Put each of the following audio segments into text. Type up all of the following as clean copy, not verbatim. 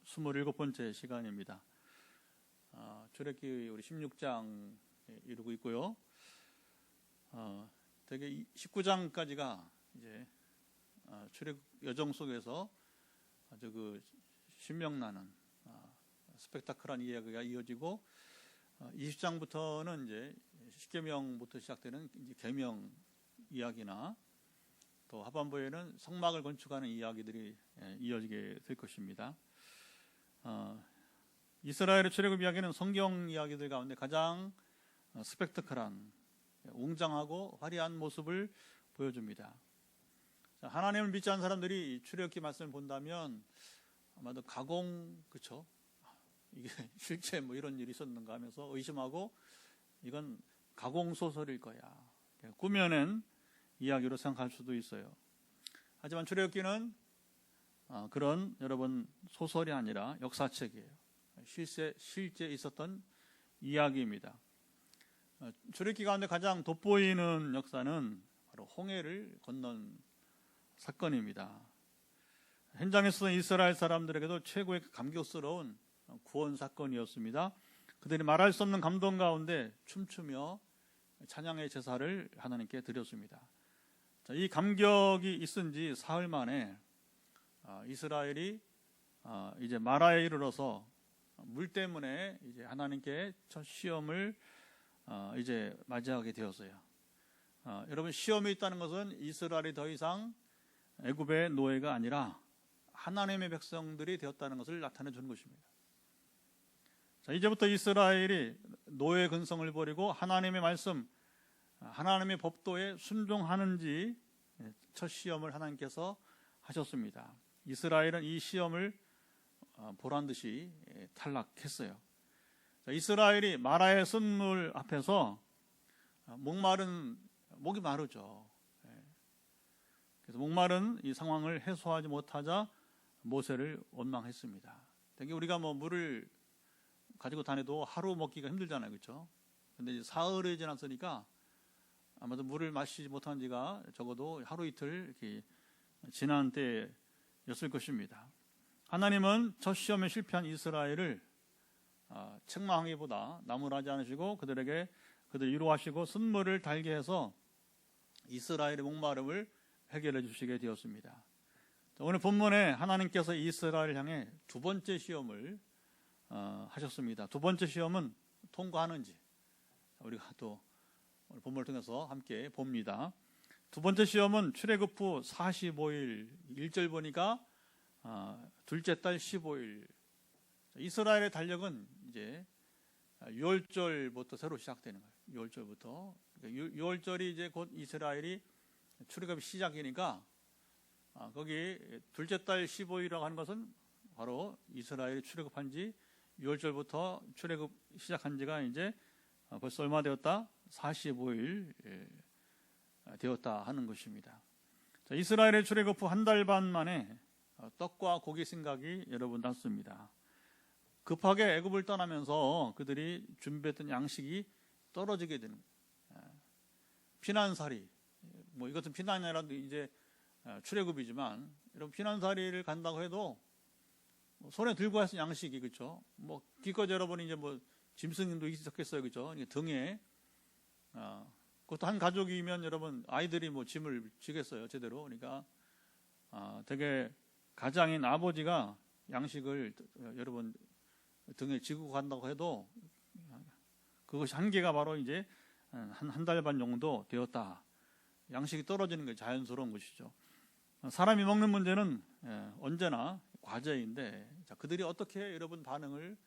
27번째 시간입니다. 출애굽기 우리 16장 이루고 있고요. 되게 19장까지가 이제 출애굽 여정 속에서 아주 그 신명나는 스펙타클한 이야기가 이어지고 20장부터는 이제 십계명부터 시작되는 이제 계명 이야기나 또 하반부에는 성막을 건축하는 이야기들이 이어지게 될 것입니다. 이스라엘의 출애굽 이야기는 성경 이야기들 가운데 가장 스펙타클한 웅장하고 화려한 모습을 보여줍니다. 하나님을 믿지 않는 사람들이 출애굽기 말씀을 본다면 아마도 그쵸? 이게 실제 뭐 이런 일이 있었는가 하면서 의심하고 이건 가공 소설일 거야, 꾸며낸 이야기로 생각할 수도 있어요. 하지만 출애굽기는 그런 여러분 소설이 아니라 역사책이에요. 실제 있었던 이야기입니다. 출애굽기 가운데 가장 돋보이는 역사는 바로 홍해를 건넌 사건입니다. 현장에서 이스라엘 사람들에게도 최고의 감격스러운 구원 사건이었습니다. 그들이 말할 수 없는 감동 가운데 춤추며 찬양의 제사를 하나님께 드렸습니다. 이 감격이 있은 지 사흘 만에 이스라엘이 이제 마라에 이르러서 물 때문에 이제 하나님께 첫 시험을 이제 맞이하게 되었어요. 여러분, 시험이 있다는 것은 이스라엘이 더 이상 애굽의 노예가 아니라 하나님의 백성들이 되었다는 것을 나타내 주는 것입니다. 이제부터 이스라엘이 노예 근성을 버리고 하나님의 말씀, 하나님의 법도에 순종하는지 첫 시험을 하나님께서 하셨습니다. 이스라엘은 이 시험을 보란 듯이 탈락했어요. 이스라엘이 마라의 쓴물 앞에서 목이 마르죠. 그래서 목마른 이 상황을 해소하지 못하자 모세를 원망했습니다. 되게 우리가 뭐 물을 가지고 다녀도 하루 먹기가 힘들잖아요, 그렇죠? 근데 이제 사흘이 지났으니까 아마도 물을 마시지 못한 지가 적어도 하루 이틀 이렇게 지난 때였을 것입니다. 하나님은 첫 시험에 실패한 이스라엘을 책망하기보다 나무라지 않으시고 그들 위로하시고 쓴물을 달게 해서 이스라엘의 목마름을 해결해 주시게 되었습니다. 오늘 본문에 하나님께서 이스라엘을 향해 두 번째 시험을 하셨습니다. 두 번째 시험은 통과하는지 우리가 또 오늘 본문을 통해서 함께 봅니다. 두 번째 시험은 출애굽 후 45일 1절 보니까 둘째 달 15일. 이스라엘의 달력은 이제 6월절부터 새로 시작되는 거예요. 6월절부터. 6월절이 이제 곧 이스라엘이 출애굽이 시작이니까 거기 둘째 달 15일이라고 하는 것은 바로 이스라엘이 출애굽한 지 6월절부터 출애굽 시작한 지가 이제 벌써 얼마 되었다? 45일 되었다 하는 것입니다. 이스라엘의 출애굽 후 한 달 반 만에 떡과 고기 생각이 여러분 났습니다. 급하게 애굽을 떠나면서 그들이 준비했던 양식이 떨어지게 되는 피난살이, 뭐 이것은 피난이 아니라 이제 출애굽이지만 여러분 피난살이를 간다고 해도 손에 들고 왔을 양식이, 그렇죠? 뭐 기껏 여러분이 이제 뭐 짐승도 있었겠어요, 그렇죠? 등에 그것도 한 가족이면 여러분 아이들이 뭐 짐을 지겠어요, 제대로. 그러니까 되게 가장인 아버지가 양식을 여러분 등에 지고 간다고 해도 그것이 한계가 바로 이제 한 달 반 정도 되었다. 양식이 떨어지는 게 자연스러운 것이죠. 사람이 먹는 문제는 언제나 과제인데, 그들이 어떻게 여러분 반응을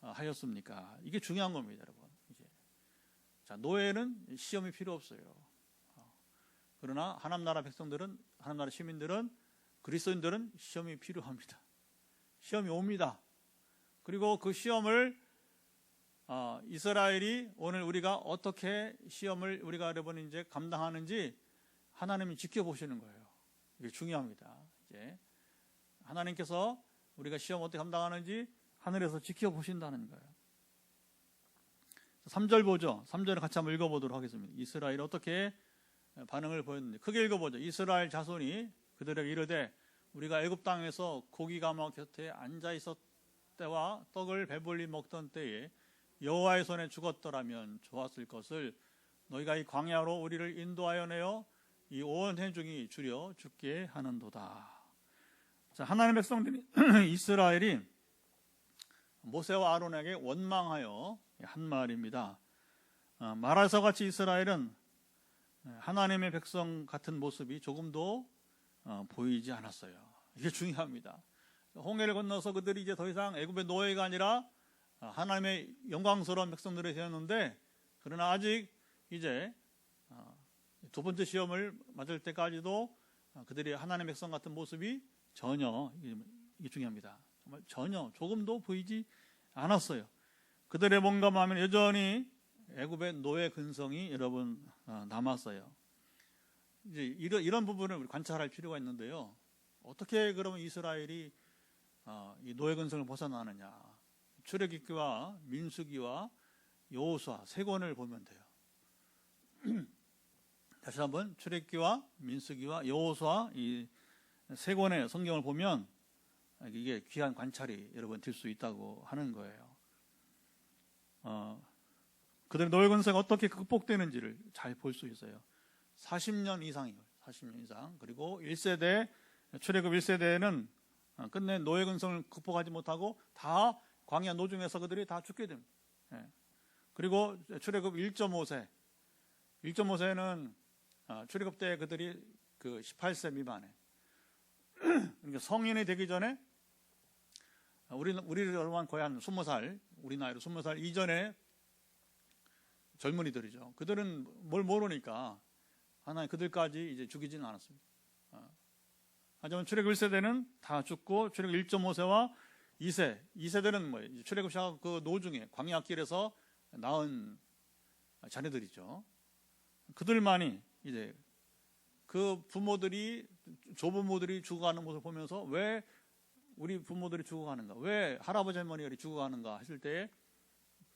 하였습니까? 이게 중요한 겁니다, 여러분. 이제 노예는 시험이 필요 없어요. 그러나 하나님 나라 백성들은, 하나님 나라 시민들은, 그리스도인들은 시험이 필요합니다. 시험이 옵니다. 그리고 그 시험을 이스라엘이 오늘 우리가 어떻게 시험을 우리가 여러분 이제 감당하는지 하나님이 지켜보시는 거예요. 이게 중요합니다. 이제 하나님께서 우리가 시험 어떻게 감당하는지 하늘에서 지켜보신다는 거예요. 3절 보죠. 3절을 같이 한번 읽어보도록 하겠습니다. 이스라엘이 어떻게 반응을 보였는지 크게 읽어보죠. 이스라엘 자손이 그들에게 이르되 우리가 애굽 땅에서 고기 가마 곁에 앉아 때와 떡을 배불리 먹던 때에 여호와의 손에 죽었더라면 좋았을 것을 너희가 이 광야로 우리를 인도하여 내어 이 온 회중이 줄여 죽게 하는도다. 자, 하나님의 백성들이 이스라엘이 모세와 아론에게 원망하여 한 말입니다. 말하서 같이 이스라엘은 하나님의 백성 같은 모습이 조금도 보이지 않았어요. 이게 중요합니다. 홍해를 건너서 그들이 이제 더 이상 애굽의 노예가 아니라 하나님의 영광스러운 백성들이 되었는데, 그러나 아직 이제 두 번째 시험을 맞을 때까지도 그들이 하나님의 백성 같은 모습이 전혀, 이게 중요합니다. 정말 전혀 조금도 보이지 않았어요. 그들의 몸과 마음은 여전히 애굽의 노예 근성이 여러분 남았어요. 이제 이런 부분을 우리 관찰할 필요가 있는데요. 어떻게 그러면 이스라엘이 이 노예 근성을 벗어나느냐? 출애굽기와 민수기와 여호수아 세 권을 보면 돼요. 다시 한번 출애굽기와 민수기와 여호수아 이 세 권의 성경을 보면 이게 귀한 관찰이 여러분 될 수 있다고 하는 거예요. 그들의 노예 근성이 어떻게 극복되는지를 잘 볼 수 있어요. 40년 이상이요. 40년 이상. 그리고 1세대, 출애굽 1세대에는 끝내 노예 근성을 극복하지 못하고 다 광야 노중에서 그들이 다 죽게 됩니다. 그리고 출애굽 1.5세. 1.5세는 출애굽 때 그들이 그 18세 미만에, 그러니까 성인이 되기 전에 우리를 얼마 거의 한 20살, 우리 나이로 20살 이전에 젊은이들이죠. 그들은 뭘 모르니까 하나님 그들까지 이제 죽이지는 않았습니다. 하지만 출애굽 1세대는 다 죽고 출애굽 1.5세와 2세대는 뭐 출애굽 시작 그 노중에 광야길에서 낳은 자녀들이죠. 그들만이 이제 그 부모들이 조부모들이 죽어가는 모습을 보면서 왜 우리 부모들이 죽어가는가, 왜 할아버지 할머니들이 죽어가는가 했을 때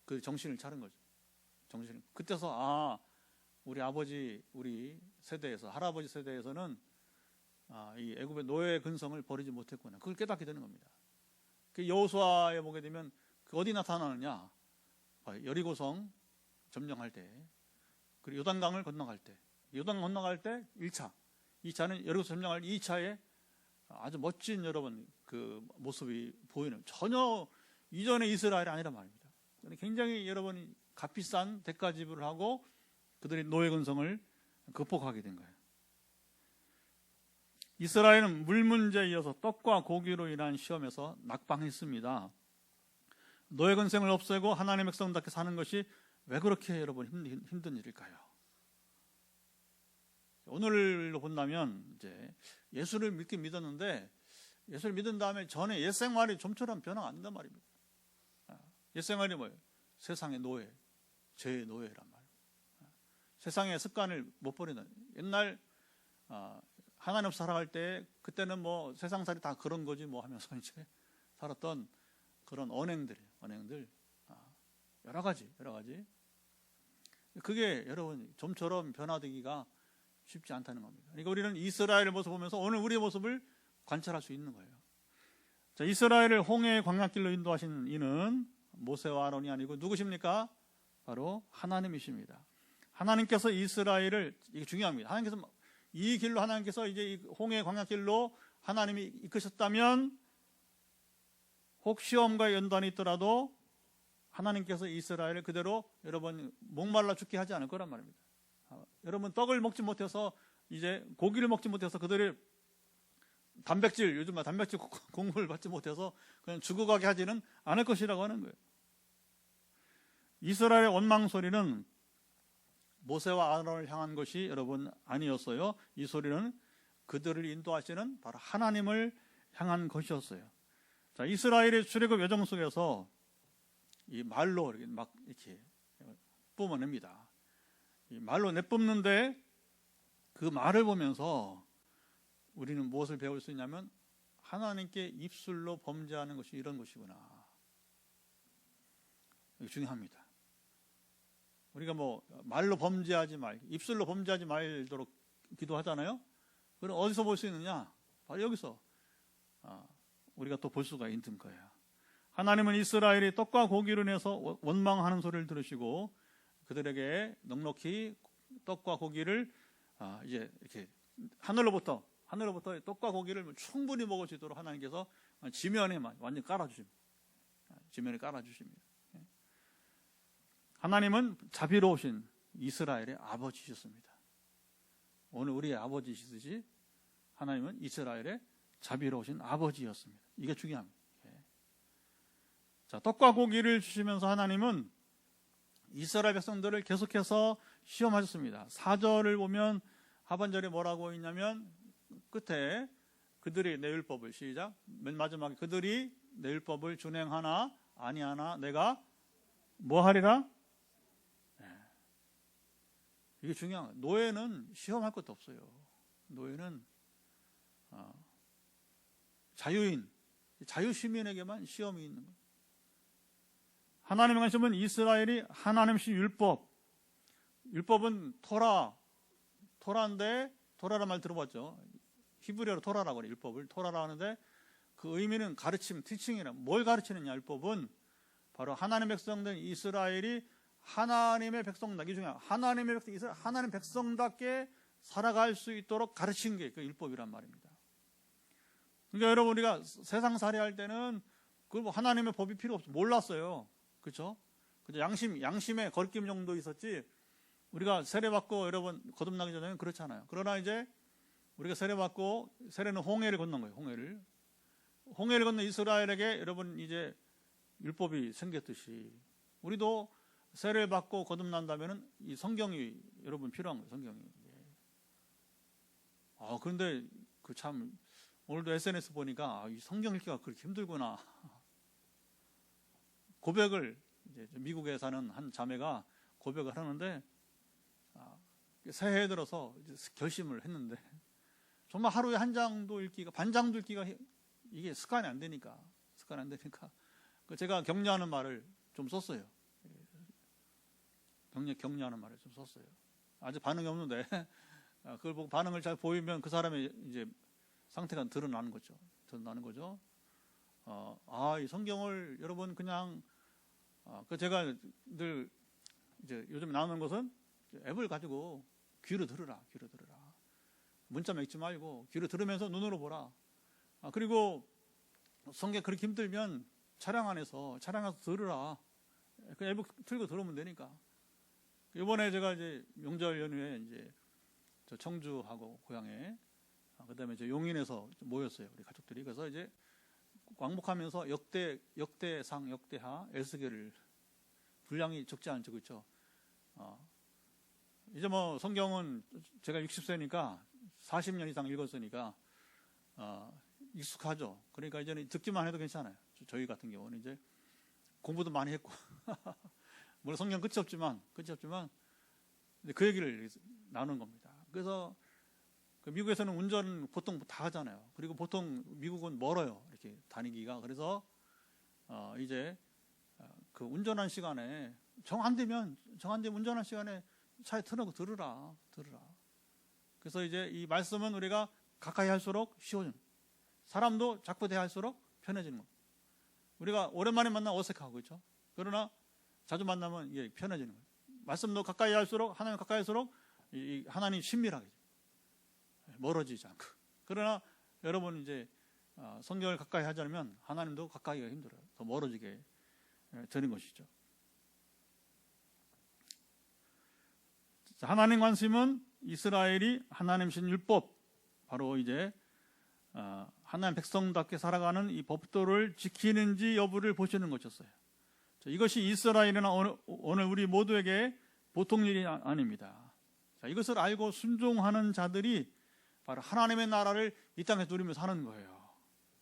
그 정신을 차린 거죠. 그때서 우리 아버지 우리 세대에서 할아버지 세대에서는 이 애굽의 노예 근성을 버리지 못했구나. 그걸 깨닫게 되는 겁니다. 그 여호수아에 보게 되면 그 어디 나타나느냐? 여리고성 점령할 때, 그리고 요단강을 건너갈 때, 요단 건너갈 때 1차, 2차는 여리고성 점령할 2차에 아주 멋진 여러분 그 모습이 보이는, 전혀 이전의 이스라엘이 아니란 말입니다. 굉장히 여러분이 값비싼 대가 지불을 하고 그들이 노예 근성을 극복하게 된 거예요. 이스라엘은 물 문제에 이어서 떡과 고기로 인한 시험에서 낙방했습니다. 노예 근성을 없애고 하나님의 백성답게 사는 것이 왜 그렇게 여러분 힘든 일일까요? 오늘로 본다면 이제 예수를 믿긴 믿었는데, 예수를 믿은 다음에 전에 옛 생활이 좀처럼 변화가 안 된단 말입니다. 옛 생활이 뭐예요? 세상의 노예, 죄의 노예란 말이에요. 세상의 습관을 못 버리는, 옛날 하나님 없이 살아갈 때 그때는 뭐 세상살이 다 그런 거지 뭐 하면서 이제 살았던 그런 언행들 여러 가지 그게 여러분 좀처럼 변화되기가 쉽지 않다는 겁니다. 그러니까 우리는 이스라엘의 모습을 보면서 오늘 우리의 모습을 관찰할 수 있는 거예요. 자, 이스라엘을 홍해의 광야길로 인도하신 이는 모세와 아론이 아니고 누구십니까? 바로 하나님이십니다. 하나님께서 이스라엘을, 이게 중요합니다. 하나님께서 이 길로, 하나님께서 이제 이 홍해의 광야길로 하나님이 이끄셨다면 혹 시험과 연단이 있더라도 하나님께서 이스라엘을 그대로 여러분 목말라 죽게 하지 않을 거란 말입니다. 여러분 떡을 먹지 못해서, 이제 고기를 먹지 못해서 그들을 단백질, 요즘 단백질 공급을 받지 못해서 그냥 죽어가게 하지는 않을 것이라고 하는 거예요. 이스라엘의 원망 소리는 모세와 아론을 향한 것이 여러분 아니었어요. 이 소리는 그들을 인도하시는 바로 하나님을 향한 것이었어요. 자, 이스라엘의 출애굽 여정 속에서 이 말로 이렇게 막 이렇게 뿜어냅니다. 이 말로 내뿜는데 그 말을 보면서 우리는 무엇을 배울 수 있냐면, 하나님께 입술로 범죄하는 것이 이런 것이구나. 이게 중요합니다. 우리가 뭐 말로 범죄하지 말, 입술로 범죄하지 말도록 기도하잖아요. 그럼 어디서 볼 수 있느냐? 바로 여기서 우리가 또 볼 수가 있는 거예요. 하나님은 이스라엘이 떡과 고기를 내서 원망하는 소리를 들으시고 그들에게 넉넉히 떡과 고기를 이제 이렇게 하늘로부터 떡과 고기를 충분히 먹을 수 있도록 하나님께서 지면에 완전히 깔아주십니다. 지면에 깔아주십니다. 하나님은 자비로우신 이스라엘의 아버지셨습니다. 오늘 우리의 아버지시듯이 하나님은 이스라엘의 자비로우신 아버지였습니다. 이게 중요합니다. 자, 떡과 고기를 주시면서 하나님은 이스라엘 백성들을 계속해서 시험하셨습니다. 4절을 보면 하반절에 뭐라고 있냐면 끝에 그들이 내 율법을 시작 맨 마지막에 그들이 내 율법을 준행하나 아니하나 내가 뭐 하리라? 이게 중요한 거예요. 노예는 시험할 것도 없어요. 노예는 자유인, 자유시민에게만 시험이 있는 거예요. 하나님의 관심은 이스라엘이 하나님신 율법은 토라인데 토라란 말 들어봤죠? 히브리어로 토라라고 그래요. 율법을 토라라 하는데 그 의미는 가르침, 티칭이라. 뭘 가르치느냐? 율법은 바로 하나님의 백성된 이스라엘이 하나님의 백성답게 하나님 백성답게 살아갈 수 있도록 가르친 게 그 율법이란 말입니다. 그러니까 여러분 우리가 세상 살이할 때는 그 하나님의 법이 필요 없어 몰랐어요. 그렇죠? 양심의 거리낌 정도 있었지. 우리가 세례받고 여러분 거듭나기 전에는 그렇잖아요. 그러나 이제 우리가 세례는 홍해를 건넌 거예요. 홍해를 건넌 이스라엘에게 여러분 이제 율법이 생겼듯이 우리도 세례를 받고 거듭난다면은 이 성경이 여러분 필요한 거예요. 성경이. 그런데 그 참 오늘도 SNS 보니까 이 성경 읽기가 그렇게 힘들구나. 고백을 이제 미국에 사는 한 자매가 고백을 하는데 새해에 들어서 이제 결심을 했는데 정말 하루에 한 장도 읽기가 반장도 읽기가 이게 습관이 안 되니까 제가 격려하는 말을 좀 썼어요. 격려하는 말을 좀 썼어요. 아직 반응이 없는데 그걸 보고 반응을 잘 보이면 그 사람의 이제 상태가 드러나는 거죠. 이 성경을 여러분 그냥 제가 늘 이제 요즘 나오는 것은 앱을 가지고 귀로 들으라. 문자만 읽지 말고 귀로 들으면서 눈으로 보라. 그리고 성경 그렇게 힘들면 차량 안에서 들으라. 그 앱을 틀고 들으면 되니까. 이번에 제가 이제 명절 연휴에 이제 저 청주하고 고향에 그다음에 이제 용인에서 모였어요. 우리 가족들이. 그래서 이제 왕복하면서 역대하 에스겔을 분량이 적지 않죠, 그렇죠? 이제 뭐 성경은 제가 60세니까 40년 이상 읽었으니까 익숙하죠. 그러니까 이제는 듣기만 해도 괜찮아요. 저희 같은 경우는 이제 공부도 많이 했고 물론 성경 끝이 없지만 그 얘기를 나누는 겁니다. 그래서 미국에서는 운전 보통 다 하잖아요. 그리고 보통 미국은 멀어요. 이렇게 다니기가. 그래서 이제 그 운전한 시간에 정 안 되면 운전한 시간에 차에 틀어놓고 들으라. 그래서 이제 이 말씀은 우리가 가까이 할수록 쉬워지는, 사람도 자꾸 대할수록 편해지는 겁니다. 우리가 오랜만에 만나면 어색하고 그렇죠. 그러나 자주 만나면 이게 편해지는 거예요. 말씀도 가까이 할수록 하나님 가까이 할수록 하나님 친밀하게 멀어지지 않고. 그러나 여러분 이제 성경을 가까이 하지 않으면 하나님도 가까이가 힘들어요. 더 멀어지게 되는 것이죠. 하나님 관심은 이스라엘이 하나님신 율법, 바로 이제 하나님 백성답게 살아가는 이 법도를 지키는지 여부를 보시는 것이었어요. 이것이 이스라엘이나 오늘 우리 모두에게 보통 일이 아닙니다. 이것을 알고 순종하는 자들이 바로 하나님의 나라를 이 땅에 누리며 사는 거예요.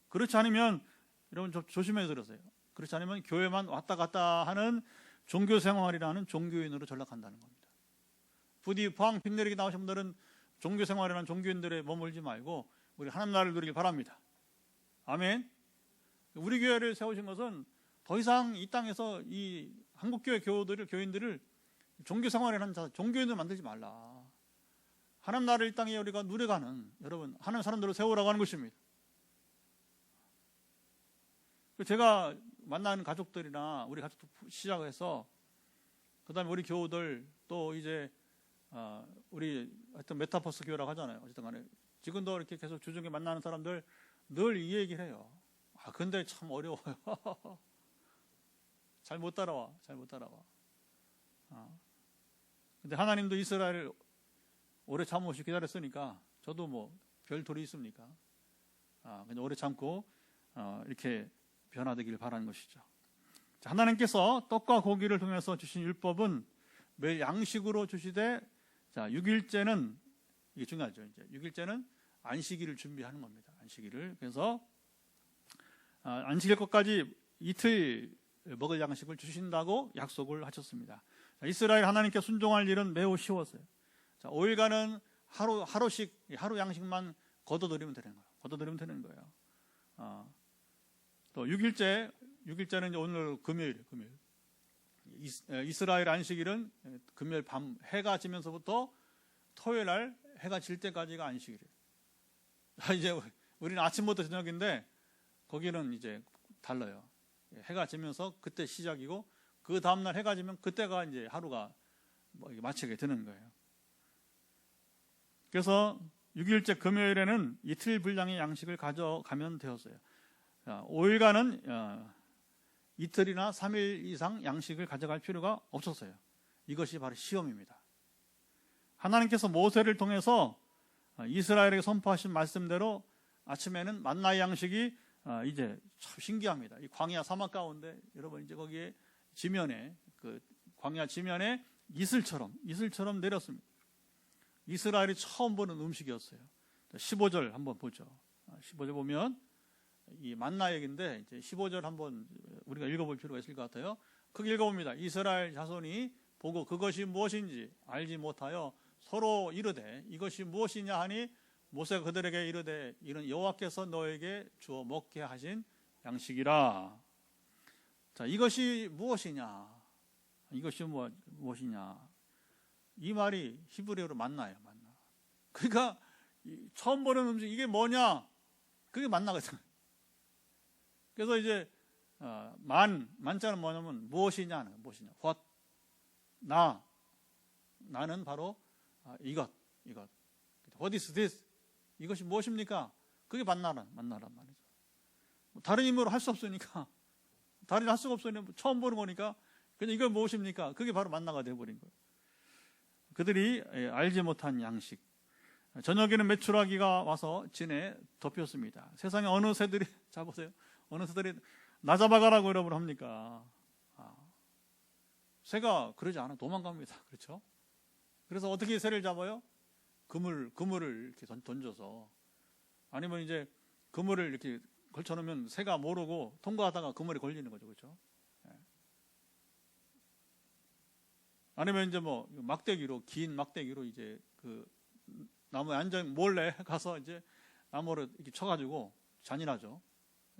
그렇지 않으면 여러분 조심해서 들으세요. 그렇지 않으면 교회만 왔다 갔다 하는 종교 생활이라는 종교인으로 전락한다는 겁니다. 부디 포항 빛내리기 나오신 분들은 종교 생활이라는 종교인들에 머물지 말고 우리 하나님 나라를 누리길 바랍니다. 아멘. 우리 교회를 세우신 것은 더 이상 이 땅에서 이 한국교회 교인들을 종교 생활이라는 종교인으로 만들지 말라. 하나님 나라를 이 땅에 우리가 누려가는 여러분 하나님 사람들을 세우라고 하는 것입니다. 제가 만나는 가족들이나 우리 가족들 시작해서 그다음에 우리 교우들 또 이제 우리 하여튼 메타버스 교회라고 하잖아요. 어쨌든 간에 지금도 이렇게 계속 주중에 만나는 사람들 늘 이 얘기를 해요. 근데 참 어려워요. 잘 못 따라와. 근데 하나님도 이스라엘을 오래 참으시 기다렸으니까 저도 뭐 별 도리 있습니까? 그냥 오래 참고 이렇게 변화되기를 바라는 것이죠. 자, 하나님께서 떡과 고기를 통해서 주신 율법은 매일 양식으로 주시되, 자, 6일째는 이게 중요하죠. 이제 6일째는 안식일을 준비하는 겁니다. 안식일을. 그래서 안식일 것까지 이틀 먹을 양식을 주신다고 약속을 하셨습니다. 자, 이스라엘 하나님께 순종할 일은 매우 쉬웠어요. 자, 5일간은 하루 양식만 거둬들이면 되는 거예요. 또 6일째는 이제 오늘 금요일. 이스라엘 안식일은 금요일 밤 해가 지면서부터 토요일 날 해가 질 때까지가 안식일이에요. 이제 우리는 아침부터 저녁인데 거기는 이제 달라요. 해가 지면서 그때 시작이고 그 다음날 해가 지면 그때가 이제 하루가 마치게 되는 거예요. 그래서 6일째 금요일에는 이틀 분량의 양식을 가져가면 되었어요. 5일간은 이틀이나 3일 이상 양식을 가져갈 필요가 없었어요. 이것이 바로 시험입니다. 하나님께서 모세를 통해서 이스라엘에게 선포하신 말씀대로 아침에는 만나의 양식이 이제 참 신기합니다. 이 광야 사막 가운데 여러분 이제 거기에 지면에 그 광야 지면에 이슬처럼 내렸습니다. 이스라엘이 처음 보는 음식이었어요. 15절 한번 보죠. 15절 보면 이 만나 얘기인데 이제 15절 한번 우리가 읽어볼 필요가 있을 것 같아요. 크게 읽어봅니다. 이스라엘 자손이 보고 그것이 무엇인지 알지 못하여 서로 이르되 이것이 무엇이냐 하니 모세가 그들에게 이르되 이는 여호와께서 너에게 주어 먹게 하신 양식이라. 자, 이것이 무엇이냐? 이 말이 히브리어로 만나예요. 만나. 그러니까 처음 보는 음식 이게 뭐냐? 그게 만나거든요. 그래서 이제 만자는 뭐냐면 무엇이냐? What? 나는 바로 이것. What is this? 이것이 무엇입니까? 그게 만나란 말이죠. 다른 힘으로 할 수 없으니까, 처음 보는 거니까 그냥 이걸 무엇입니까? 그게 바로 만나가 되어버린 거예요. 그들이 알지 못한 양식. 저녁에는 메추라기가 와서 진에 덮였습니다. 세상에 어느 새들이, 자 보세요. 어느 새들이 나 잡아가라고 여러분 합니까? 새가 그러지 않아. 도망갑니다. 그렇죠? 그래서 어떻게 새를 잡아요? 그물을 이렇게 던져서, 아니면 이제 그물을 이렇게 걸쳐놓으면 새가 모르고 통과하다가 그물에 걸리는 거죠. 그렇죠? 아니면 이제 뭐 긴 막대기로 이제 그 나무에 앉아 몰래 가서 이제 나무를 이렇게 쳐가지고 잔인하죠.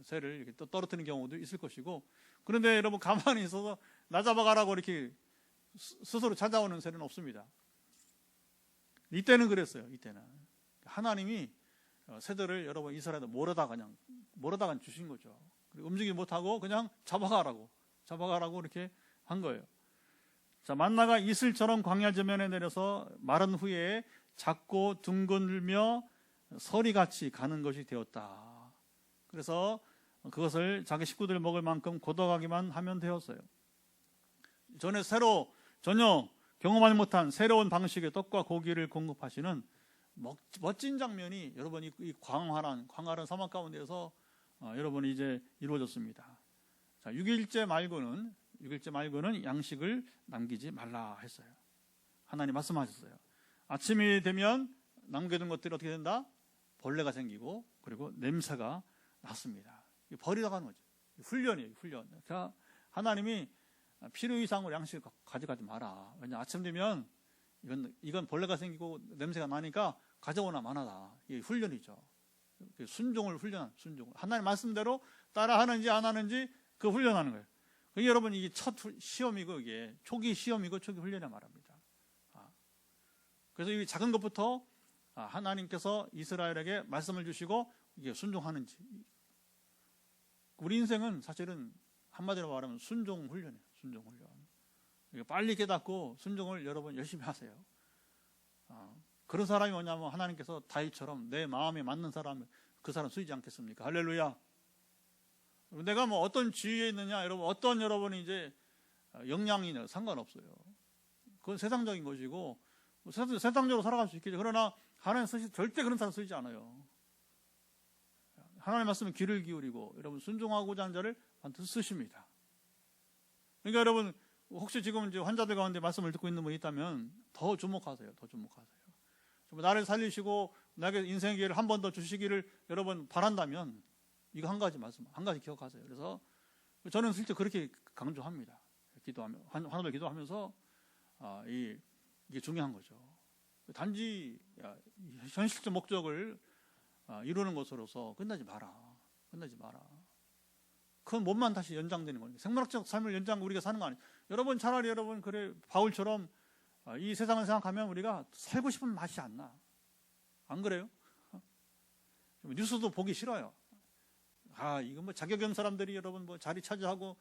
새를 이렇게 또 떨어뜨리는 경우도 있을 것이고. 그런데 여러분 가만히 있어서 나 잡아가라고 이렇게 스스로 찾아오는 새는 없습니다. 이때는 그랬어요. 이때는 하나님이 새들을 여러분 이스라엘에 몰아다가 주신 거죠. 움직이지 못하고 그냥 잡아가라고 이렇게 한 거예요. 자, 만나가 이슬처럼 광야 지면에 내려서 마른 후에 작고 둥글며 서리같이 가는 것이 되었다. 그래서 그것을 자기 식구들 먹을 만큼 걷어가기만 하면 되었어요. 전혀 경험하지 못한 새로운 방식의 떡과 고기를 공급하시는 멋진 장면이 여러분 이 광활한 사막 가운데서 여러분이 이제 이루어졌습니다. 자, 6일째 말고는 양식을 남기지 말라 했어요. 하나님 말씀하셨어요. 아침이 되면 남겨둔 것들이 어떻게 된다? 벌레가 생기고 그리고 냄새가 났습니다. 버리다가 하는 거죠. 훈련이에요. 훈련. 그러니까 하나님이 필요 이상으로 양식을 가져가지 마라. 왜냐 아침 되면 이건 벌레가 생기고 냄새가 나니까 가져오나 마나다. 이게 훈련이죠. 순종을 하나님 말씀대로 따라하는지 안 하는지 그 훈련하는 거예요. 여러분 이게 첫 시험이고 이게 초기 시험이고 초기 훈련이라 말합니다. 그래서 이 작은 것부터 하나님께서 이스라엘에게 말씀을 주시고 이게 순종하는지. 우리 인생은 사실은 한마디로 말하면 순종 훈련이에요. 순종 훈련. 빨리 깨닫고 순종을 여러분 열심히 하세요. 그런 사람이 뭐냐면 하나님께서 다윗처럼 내 마음에 맞는 사람, 그 사람 쓰이지 않겠습니까? 할렐루야. 내가 뭐 어떤 지위에 있느냐, 여러분, 어떤 여러분이 이제 역량이냐 상관없어요. 그건 세상적인 것이고 세상적으로 살아갈 수 있겠죠. 그러나 하나님 절대 그런 사람 쓰이지 않아요. 하나님 말씀에 귀를 기울이고 여러분 순종하고자 하는 자를 반드시 쓰십니다. 그러니까 여러분 혹시 지금 이제 환자들 가운데 말씀을 듣고 있는 분이 있다면 더 주목하세요. 더 주목하세요. 나를 살리시고 나에게 인생의 기회를 한 번 더 주시기를 여러분 바란다면 이거 한 가지 말씀, 한 가지 기억하세요. 그래서 저는 실제 그렇게 강조합니다. 기도하며 하나님을 기도하면서 이게 중요한 거죠. 단지 현실적 목적을 이루는 것으로서 끝나지 마라. 끝나지 마라. 그건 몸만 다시 연장되는 거니까. 생물학적 삶을 연장 우리가 사는 거 아니에요. 여러분 차라리 여러분 그래 바울처럼 이 세상을 생각하면 우리가 살고 싶은 맛이 안 나. 안 그래요? 뉴스도 보기 싫어요. 이거 뭐 자격없는 사람들이 여러분 뭐 자리 차지하고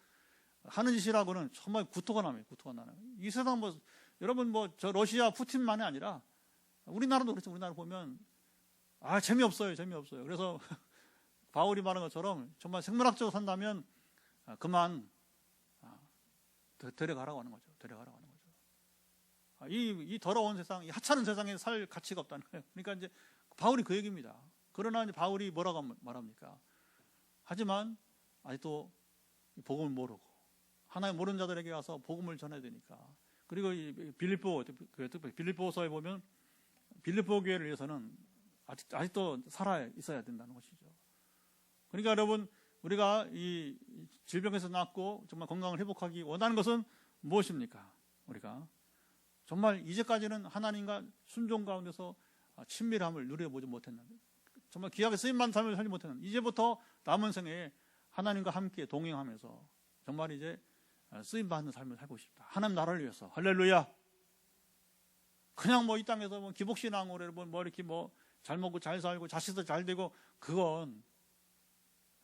하는 짓이라고는 정말 구토가 나요. 구토가 나요. 이 세상 뭐 여러분 뭐 저 러시아 푸틴만이 아니라 우리나라도 그렇죠. 우리나라 보면 재미없어요. 재미없어요. 그래서 바울이 말한 것처럼 정말 생물학적으로 산다면 그만 데려가라고 하는 거죠. 데려가라고 하는 거죠. 이 더러운 세상, 이 하찮은 세상에 살 가치가 없다는 거예요. 그러니까 이제 바울이 그 얘기입니다. 그러나 이제 바울이 뭐라고 말합니까? 하지만 아직도 복음을 모르고 하나님 모르는 자들에게 가서 복음을 전해야 되니까. 그리고 이 빌립보서에 보면 빌립보 교회를 위해서는 아직도 살아 있어야 된다는 것이죠. 그러니까 여러분 우리가 이 질병에서 낫고 정말 건강을 회복하기 원하는 것은 무엇입니까? 우리가 정말 이제까지는 하나님과 순종 가운데서 친밀함을 누려보지 못했는데 정말 귀하게 쓰임받는 삶을 살지 못했는데 이제부터 남은 생에 하나님과 함께 동행하면서 정말 이제 쓰임받는 삶을 살고 싶다. 하나님 나라를 위해서. 할렐루야. 그냥 뭐 이 땅에서 뭐 기복신앙으로 뭐 이렇게 뭐 잘 먹고 잘 살고 자식도 잘 되고 그건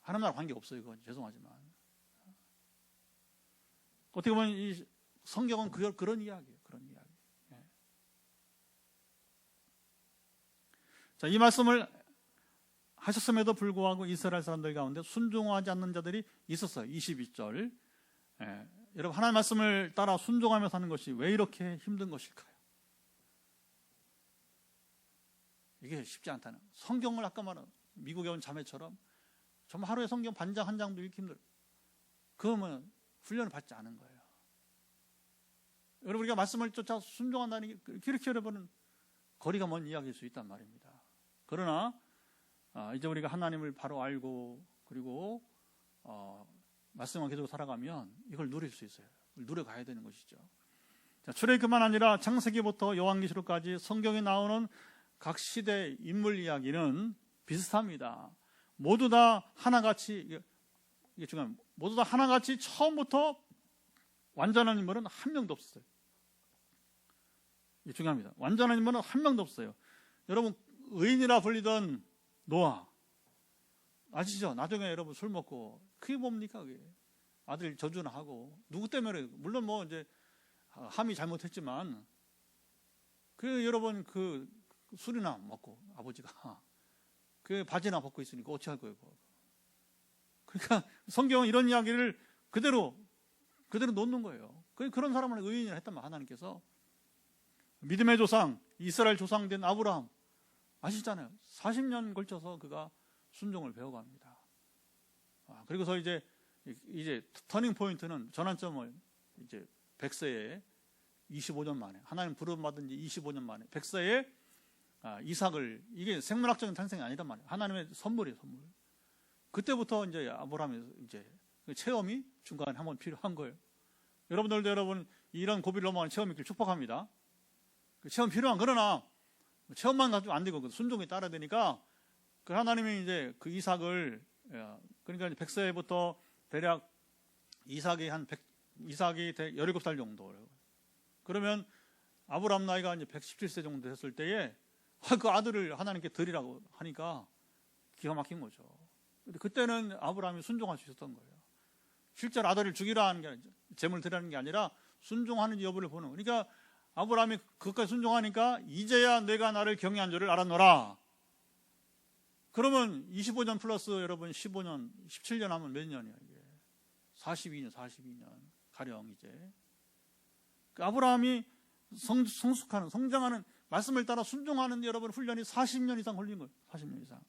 하나님 나라 관계 없어요. 그건 죄송하지만 어떻게 보면 이 성경은 그런 이야기예요. 그런 이야기. 자, 이 말씀을 하셨음에도 불구하고 이스라엘 사람들 가운데 순종하지 않는 자들이 있었어요. 22절. 여러분 하나님 말씀을 따라 순종하며 사는 것이 왜 이렇게 힘든 것일까요? 이게 쉽지 않다는. 성경을 아까 말한 미국에 온 자매처럼 정말 하루에 성경 반장 한 장도 읽기 힘들어요. 그러면 훈련을 받지 않은 거예요. 여러분 우리가 말씀을 쫓아 순종한다는 게 그렇게 여러분은 거리가 먼 이야기일 수 있단 말입니다. 그러나 이제 우리가 하나님을 바로 알고 그리고 말씀만 계속 살아가면 이걸 누릴 수 있어요. 누려가야 되는 것이죠. 자, 출애굽뿐만 아니라 창세기부터 요한계시록까지 성경에 나오는 각 시대 인물 이야기는 비슷합니다. 모두 다 하나같이 이게 중요합니다. 모두 다 하나같이 처음부터 완전한 인물은 한 명도 없어요. 이게 중요합니다. 완전한 인물은 한 명도 없어요. 여러분 의인이라 불리던 노아 아시죠? 나중에 여러분 술 먹고 그게 뭡니까? 그게 아들 저주나 하고 누구 때문에 물론 뭐 이제 함이 잘못했지만 그 여러분 그 술이나 먹고 아버지가 그 바지나 벗고 있으니까 어찌할 거예요? 그러니까 성경은 이런 이야기를 그대로 놓는 거예요. 그런 사람을 의인이라 했단 하나님께서 믿음의 조상 이스라엘 조상된 아브라함 아시잖아요. 40년 걸쳐서 그가 순종을 배워갑니다. 그리고서 이제 터닝 포인트는 전환점을 이제 100세에 25년 만에 하나님 부름받은 지 25년 만에 100세에 이삭을 이게 생물학적인 탄생이 아니란 말이에요. 하나님의 선물이에요, 선물. 그때부터 이제 아브라함의 이제 체험이 중간에 한번 필요한 거예요. 여러분들도 여러분 이런 고비를 넘어가는 체험이 있길 축복합니다. 그 체험 필요한 그러나 체험만 가지고 안 되고 순종이 따라야 되니까 그 하나님이 이제 그 이삭을 그러니까 100세부터 대략 이삭이 17살 정도예요. 그러면 아브라함 나이가 이제 117세 정도 됐을 때에 그 아들을 하나님께 드리라고 하니까 기가 막힌 거죠. 근데 그때는 아브라함이 순종할 수 있었던 거예요. 실제로 아들을 죽이라 하는 게 아니라, 제물 드리라는 게 아니라 순종하는지 여부를 보는. 그러니까 아브라함이 그것까지 순종하니까 이제야 내가 나를 경외한 줄을 알았노라. 그러면 25년 플러스 여러분 15년, 17년 하면 몇 년이야 이게? 42년 가령 이제. 그 아브라함이 성숙하는, 성장하는, 말씀을 따라 순종하는 여러분 훈련이 40년 이상 걸린 거예요. 40년 이상.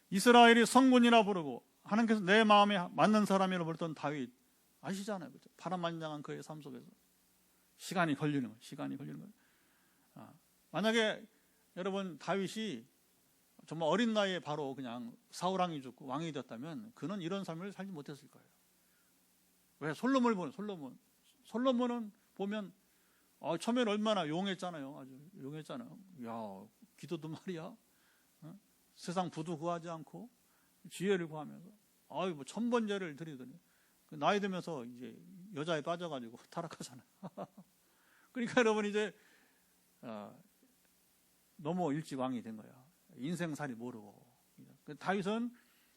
이스라엘이 성군이라 부르고 하나님께서 내 마음에 맞는 사람이라고 부르던 다윗 아시잖아요. 그렇죠? 파란만장한 그의 삶 속에서 시간이 걸리는 거예요. 만약에 여러분 다윗이 정말 어린 나이에 바로 그냥 사울 왕이 죽고 왕이 되었다면 그는 이런 삶을 살지 못했을 거예요. 왜? 솔로몬은 보면 처음에는 얼마나 용했잖아요. 아주 용했잖아요. 야, 기도도 말이야. 세상 부도 구하지 않고 지혜를 구하면서 뭐 천번제를 드리더니 나이 들면서 이제 여자에 빠져가지고 타락하잖아요. 그러니까 여러분 이제 너무 일찍 왕이 된 거야. 인생살이 모르고. 다윗은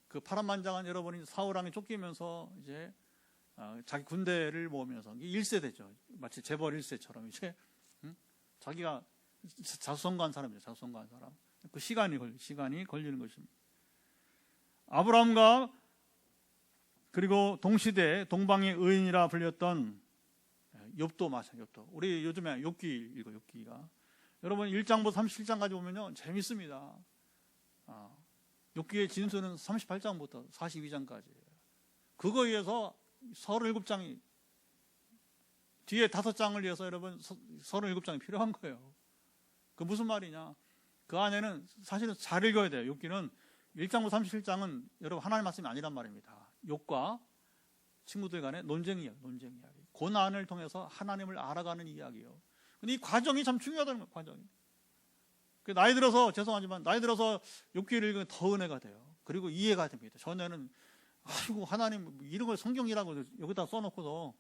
그 파란만장한 여러분이 사울 왕이 쫓기면서 이제 자기 군대를 모으면서 1세대죠. 마치 재벌 1세처럼 이제 자기가 자수성가한 사람이죠. 자수성가한 사람. 그 시간이 걸리는 것입니다. 아브라함과 그리고 동시대 동방의 의인이라 불렸던 욥도 마찬가지. 욥도. 우리 요즘에 욥기 읽어. 욥기가 여러분 1장부터 37장까지 보면요 재밌습니다. 욥기의 진수는 38장부터 42장까지예요. 그거에 의해서 37장이 뒤에 5장을 위해서 여러분 37장이 필요한 거예요. 그 무슨 말이냐? 그 안에는 사실은 잘 읽어야 돼요. 욥기는 1장부터 37장은 여러분 하나님의 말씀이 아니란 말입니다. 욥과 친구들 간의 논쟁 이야기. 고난을 통해서 하나님을 알아가는 이야기예요. 근데 이 과정이 참 중요하다는 거예요. 과정이. 나이 들어서 죄송하지만 나이 들어서 욥기를 읽으면 더 은혜가 돼요. 그리고 이해가 됩니다. 전에는 아이고 하나님 이런 걸 성경이라고 여기다 써놓고서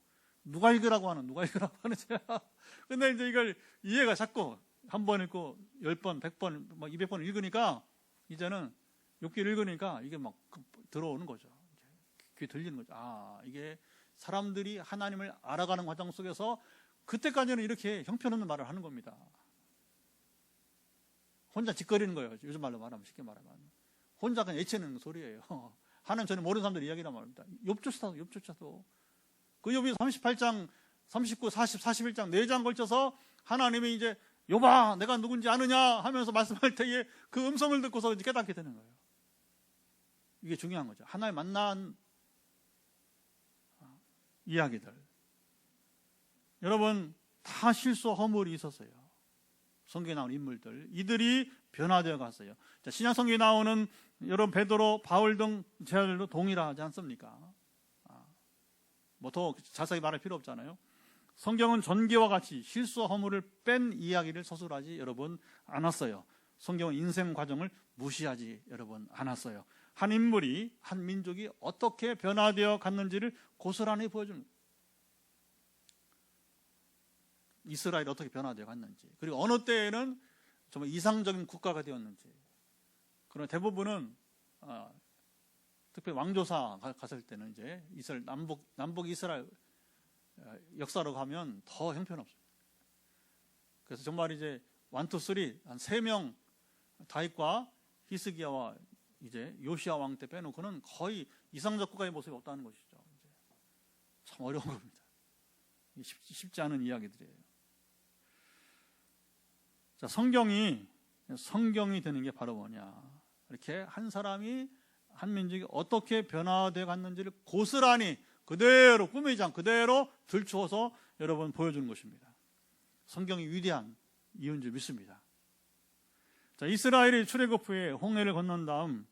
누가 읽으라고 하는지. 근데 이제 이걸 이해가 자꾸 한 번 읽고 10번, 100번, 200번 읽으니까 이제는 욥기를 읽으니까 이게 막 들어오는 거죠. 귀에 들리는 거죠. 이게 사람들이 하나님을 알아가는 과정 속에서 그때까지는 이렇게 형편없는 말을 하는 겁니다. 혼자 짓거리는 거예요. 요즘 말로 말하면 쉽게 말하면 혼자 그냥 애치는 소리예요. 하나님 전에 모르는 사람들 이야기란 말입니다. 욥조차도 그 욥이 38장, 39, 40, 41장 4장 걸쳐서 하나님이 이제 욥아 내가 누군지 아느냐 하면서 말씀할 때에 그 음성을 듣고서 이제 깨닫게 되는 거예요. 이게 중요한 거죠. 하나님 만난 이야기들. 여러분 다 실수 허물이 있었어요. 성경에 나오는 인물들 이들이 변화되어 갔어요. 자, 신약 성경에 나오는 여러분 베드로, 바울 등 제자들도 동일하지 않습니까? 더 자세히 말할 필요 없잖아요. 성경은 전개와 같이 실수와 허물을 뺀 이야기를 서술하지 여러분 않았어요. 성경은 인생 과정을 무시하지 여러분 않았어요. 한 인물이 한 민족이 어떻게 변화되어 갔는지를 고스란히 보여줍니다. 이스라엘이 어떻게 변화되어 갔는지, 그리고 어느 때에는 정말 이상적인 국가가 되었는지. 그러나 대부분은 특히 왕조사 갔을 때는 이제 이스라엘 남북 이스라엘 역사로 가면 더 형편없습니다. 그래서 정말 이제 1, 2, 3 한 3명 다윗과 히스기야와 이제 요시야 왕 때 빼놓고는 거의 이상적 국가의 모습이 없다는 것이죠. 참 어려운 겁니다. 쉽지 않은 이야기들이에요. 자, 성경이 되는 게 바로 뭐냐? 이렇게 한 사람이 한 민족이 어떻게 변화되어 갔는지를 고스란히 그대로 꾸미지 않고 그대로 들추어서 여러분 보여주는 것입니다. 성경이 위대한 이유인 줄 믿습니다. 자, 이스라엘이 출애굽 후에 홍해를 건넌 다음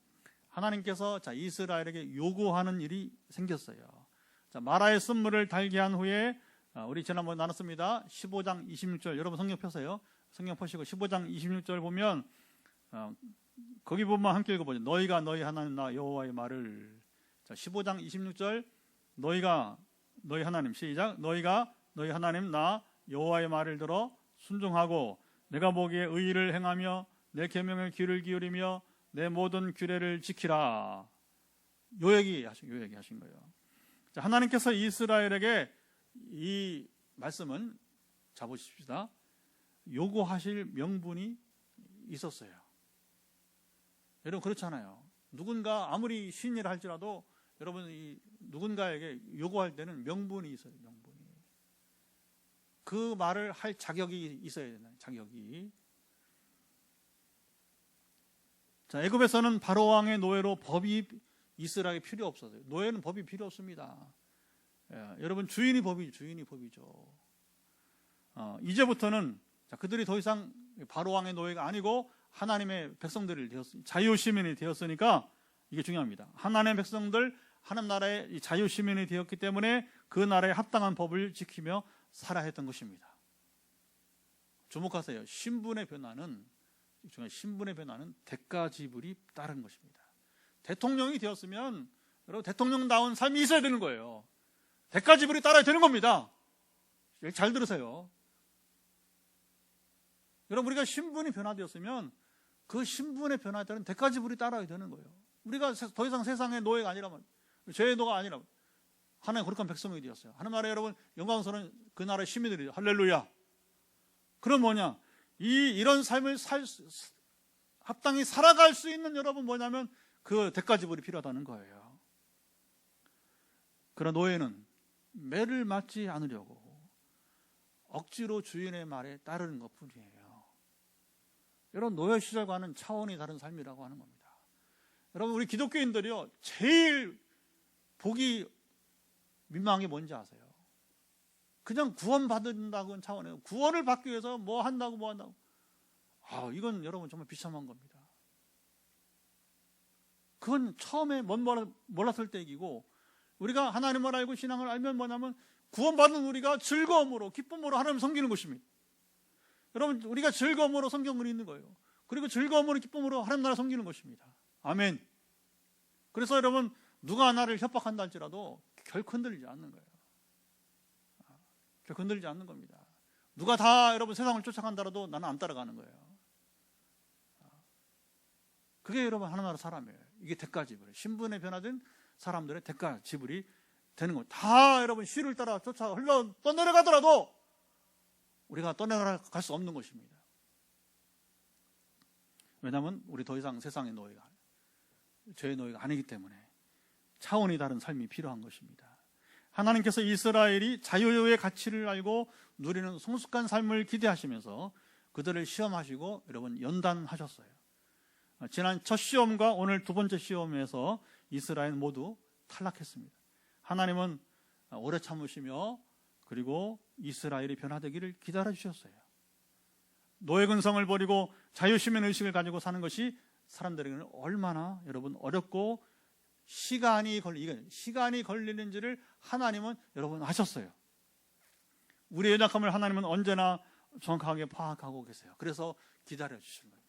하나님께서 이스라엘에게 요구하는 일이 생겼어요. 자, 마라의 쓴물을 달게 한 후에 우리 지난번에 나눴습니다. 15장 26절 여러분 성경 펴세요. 성경 펴시고 15장 26절 보면 거기 보면 함께 읽어보죠. 너희가 너희 하나님 나 여호와의 말을. 자, 15장 26절 너희가 너희 하나님 시작. 너희가 너희 하나님 나 여호와의 말을 들어 순종하고 내가 보기에 의의를 행하며 내 계명에 귀를 기울이며 내 모든 규례를 지키라. 요약하신 거예요. 자, 하나님께서 이스라엘에게 이 말씀은 잡으십시다. 요구하실 명분이 있었어요. 여러분 그렇잖아요. 누군가 아무리 신이라 할지라도 여러분 이 누군가에게 요구할 때는 명분이 있어요. 명분이. 그 말을 할 자격이 있어야 되나요? 자격이. 자, 애굽에서는 바로 왕의 노예로 법이 이스라엘에 필요 없었어요. 노예는 법이 필요 없습니다. 여러분 주인이 법이죠. 이제부터는 그들이 더 이상 바로 왕의 노예가 아니고 하나님의 백성들이 자유 시민이 되었으니까 이게 중요합니다. 하나님의 백성들, 하나님 나라의 자유 시민이 되었기 때문에 그 나라에 합당한 법을 지키며 살아야 했던 것입니다. 주목하세요. 신분의 변화는 대가 지불이 따른 것입니다. 대통령이 되었으면 여러분 대통령다운 삶이 있어야 되는 거예요. 대가 지불이 따라야 되는 겁니다. 잘 들으세요. 여러분 우리가 신분이 변화되었으면 그 신분의 변화에 따른 대가 지불이 따라야 되는 거예요. 우리가 더 이상 세상의 노예가 아니라면, 죄의 노가 아니라면 하나님 거룩한 백성이 되었어요. 하나님 나라에 여러분 영광스러운 그 나라의 시민들이죠. 할렐루야. 그럼 뭐냐? 이런 삶을 합당히 살아갈 수 있는 여러분 뭐냐면 그 대가 지불이 필요하다는 거예요. 그러나 노예는 매를 맞지 않으려고 억지로 주인의 말에 따르는 것뿐이에요. 여러분 노예 시절과는 차원이 다른 삶이라고 하는 겁니다. 여러분 우리 기독교인들이요 제일 보기 민망한 게 뭔지 아세요? 그냥 구원받는다는 차원이에요. 구원을 받기 위해서 뭐 한다고. 이건 여러분 정말 비참한 겁니다. 그건 처음에 몰랐을 때 얘기고, 우리가 하나님을 알고 신앙을 알면 뭐냐면 구원받은 우리가 즐거움으로 기쁨으로 하나님을 섬기는 것입니다. 여러분 우리가 즐거움으로 성경을 읽는 거예요. 그리고 즐거움으로 기쁨으로 하나님 나라 섬기는 것입니다. 아멘. 그래서 여러분 누가 나를 협박한다 할지라도 결코 흔들리지 않는 거예요. 결코 흔들리지 않는 겁니다. 누가 다 여러분 세상을 쫓아간다라도 나는 안 따라가는 거예요. 그게 여러분 하나님 나라 사람이에요. 이게 대가 지불, 신분에 변화된 사람들의 대가 지불이 되는 거예요. 다 여러분 시를 따라 떠내려가더라도 우리가 떠내려갈 수 없는 것입니다. 왜냐하면 우리 더 이상 세상의 노예가, 죄의 노예가 아니기 때문에 차원이 다른 삶이 필요한 것입니다. 하나님께서 이스라엘이 자유의 가치를 알고 누리는 성숙한 삶을 기대하시면서 그들을 시험하시고 여러분 연단하셨어요. 지난 첫 시험과 오늘 두 번째 시험에서 이스라엘은 모두 탈락했습니다. 하나님은 오래 참으시며 그리고 이스라엘이 변화되기를 기다려 주셨어요. 노예 근성을 버리고 자유시민 의식을 가지고 사는 것이 사람들에게는 얼마나 여러분 어렵고 시간이 걸리는지를 하나님은 여러분 아셨어요. 우리의 연약함을 하나님은 언제나 정확하게 파악하고 계세요. 그래서 기다려 주시는 거예요.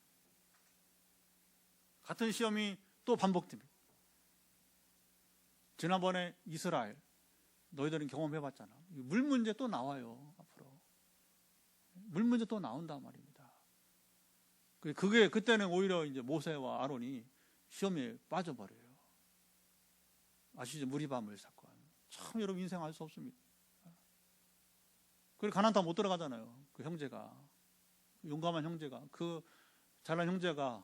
같은 시험이 또 반복됩니다. 지난번에 이스라엘 너희들은 경험해봤잖아. 물 문제 또 나와요. 앞으로 물 문제 또 나온단 말입니다. 그때는 오히려 이제 모세와 아론이 시험에 빠져버려요. 아시죠? 무리바물 사건. 참 여러분 인생 알 수 없습니다. 그리고 가나안 땅 못 들어가잖아요. 그 형제가, 용감한 형제가, 그 잘난 형제가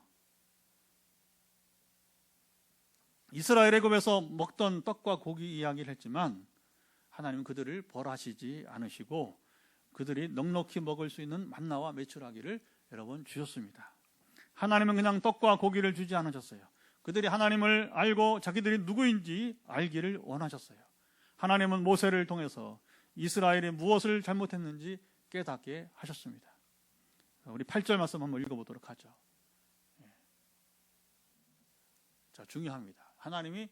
이스라엘 애굽에서 먹던 떡과 고기 이야기를 했지만 하나님은 그들을 벌하시지 않으시고 그들이 넉넉히 먹을 수 있는 만나와 메추라기를 여러분 주셨습니다. 하나님은 그냥 떡과 고기를 주지 않으셨어요. 그들이 하나님을 알고 자기들이 누구인지 알기를 원하셨어요. 하나님은 모세를 통해서 이스라엘이 무엇을 잘못했는지 깨닫게 하셨습니다. 우리 8절 말씀 한번 읽어보도록 하죠. 자, 중요합니다. 하나님이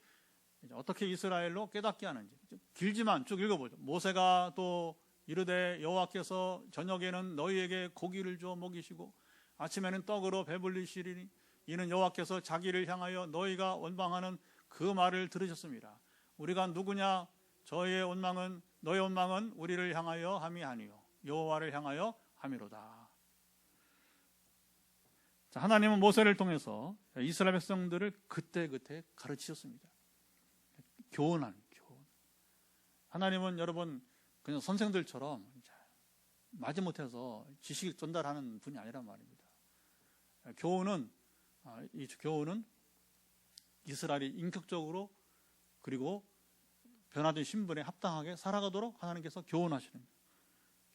어떻게 이스라엘로 깨닫게 하는지 길지만 쭉 읽어보죠. 모세가 또 이르되 여호와께서 저녁에는 너희에게 고기를 주어 먹이시고 아침에는 떡으로 배불리시리니 이는 여호와께서 자기를 향하여 너희가 원망하는 그 말을 들으셨습니다. 우리가 누구냐? 너의 원망은 우리를 향하여 함이 아니요 여호와를 향하여 함이로다. 자, 하나님은 모세를 통해서 이스라엘 백성들을 그때그때 가르치셨습니다. 교훈. 하나님은 여러분 그냥 선생들처럼 마지못해서 지식을 전달하는 분이 아니란 말입니다. 이 교훈은 이스라엘이 인격적으로 그리고 변화된 신분에 합당하게 살아가도록 하나님께서 교훈하시는 거예요.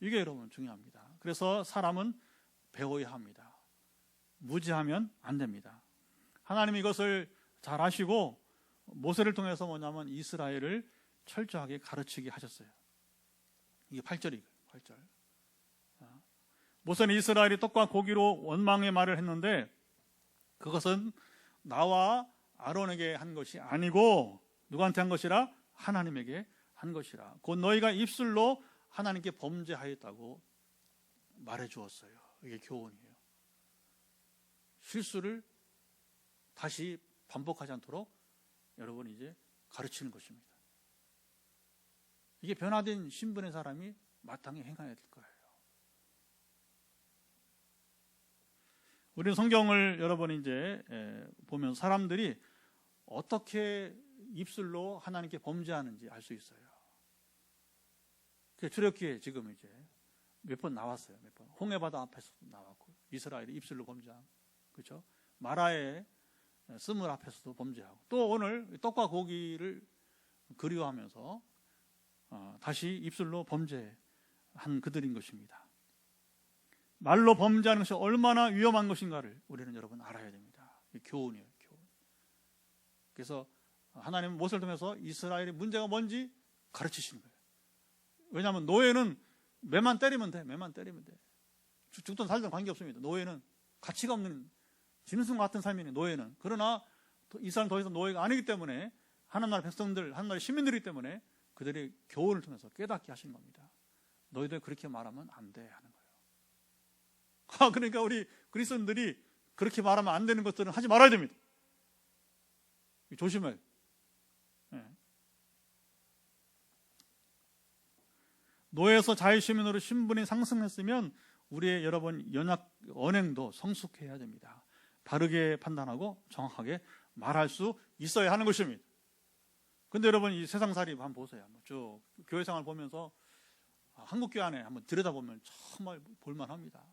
이게 여러분 중요합니다. 그래서 사람은 배워야 합니다. 무지하면 안 됩니다. 하나님이 이것을 잘 아시고 모세를 통해서 뭐냐면 이스라엘을 철저하게 가르치게 하셨어요. 이게 8절이에요. 8절. 모세는 이스라엘이 떡과 고기로 원망의 말을 했는데 그것은 나와 아론에게 한 것이 아니고 누구한테 한 것이라? 하나님에게 한 것이라. 곧 너희가 입술로 하나님께 범죄하였다고 말해 주었어요. 이게 교훈이에요. 실수를 다시 반복하지 않도록 여러분 이제 가르치는 것입니다. 이게 변화된 신분의 사람이 마땅히 행해야 될 거예요. 우리는 성경을 여러분 이제 보면 사람들이 어떻게 입술로 하나님께 범죄하는지 알 수 있어요. 출애굽기에 지금 이제 몇 번 나왔어요. 몇 번. 홍해바다 앞에서 나왔고 이스라엘이 입술로 범죄하고, 그렇죠? 마라의 스물 앞에서도 범죄하고, 또 오늘 떡과 고기를 그리워하면서 다시 입술로 범죄한 그들인 것입니다. 말로 범죄하는 것이 얼마나 위험한 것인가를 우리는 여러분 알아야 됩니다. 교훈이에요, 교훈. 그래서 하나님은 모세를 통해서 이스라엘의 문제가 뭔지 가르치시는 거예요. 왜냐하면 노예는 매만 때리면 돼. 매만 때리면 돼. 죽든 살든 관계없습니다. 노예는 가치가 없는 짐승 같은 삶이네, 노예는. 그러나 이스라엘은 더 이상 노예가 아니기 때문에 하나님 나라 백성들, 하나님 나라 시민들이기 때문에 그들의 교훈을 통해서 깨닫게 하시는 겁니다. 너희들 그렇게 말하면 안 돼 하는 거예요. 그러니까 우리 그리스도인들이 그렇게 말하면 안 되는 것들은 하지 말아야 됩니다. 조심해요. 네. 노예에서 자유시민으로 신분이 상승했으면 우리의 여러분 연약 언행도 성숙해야 됩니다. 바르게 판단하고 정확하게 말할 수 있어야 하는 것입니다. 근데 여러분 이 세상살이 한번 보세요. 쭉 교회생활 보면서 한국교회 안에 한번 들여다보면 정말 볼만합니다.